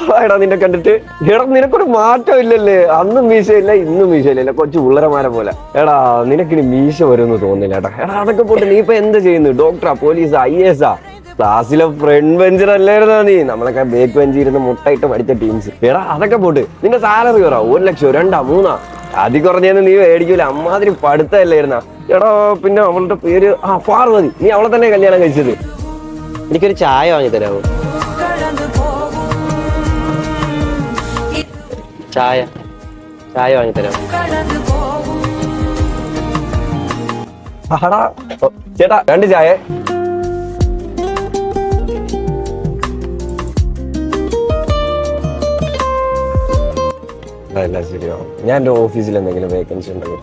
നാളായിടാ നിന്നെ കണ്ടിട്ട്. എടാ നിനക്കൊരു മാറ്റം ഇല്ലല്ലേ? അന്നും മീശയില്ല ഇന്നും മീശയില്ല, കൊച്ചു പിള്ളേരമാരെ പോലെ. എടാ നിനക്കിനി മീശ വരുമെന്ന് തോന്നില്ല ഏട്ടാ. എടാ അതൊക്കെ പോട്ട് നീ ഇപ്പൊ എന്ത് ചെയ്യുന്നു? ഡോക്ടറാ, പോലീസാ, IAS? ക്ലാസ്സിലെ ഫ്രണ്ട് ബെഞ്ചർ അല്ലായിരുന്നാ നീ? നമ്മളൊക്കെ ബേക്ക് ബെഞ്ചിൽ ഇരുന്ന് മുട്ടയിട്ട് പഠിച്ച ടീംസ്. എടാ അതൊക്കെ പോട്ട് നിന്റെ സാലറി കയറാ 1 ലക്ഷം 2 3 അതി കുറഞ്ഞെന്ന് നീ മേടിക്കൂല. അമ്മാതിരി പഠിത്തമല്ലായിരുന്ന. എടാ പിന്നെ അവളുടെ പേര് പാർവതി. നീ അവളെ തന്നെ കല്യാണം കഴിച്ചത്. എനിക്കൊരു ചായ വാങ്ങി തരാമോ? ചായ ചായ വാങ്ങി തരാമോ? ചേട്ടാ 2 ചായ. അല്ല ശരിയാവും. ഞാൻ എൻ്റെ ഓഫീസിൽ എന്തെങ്കിലും വേക്കൻസി ഉണ്ടെങ്കിൽ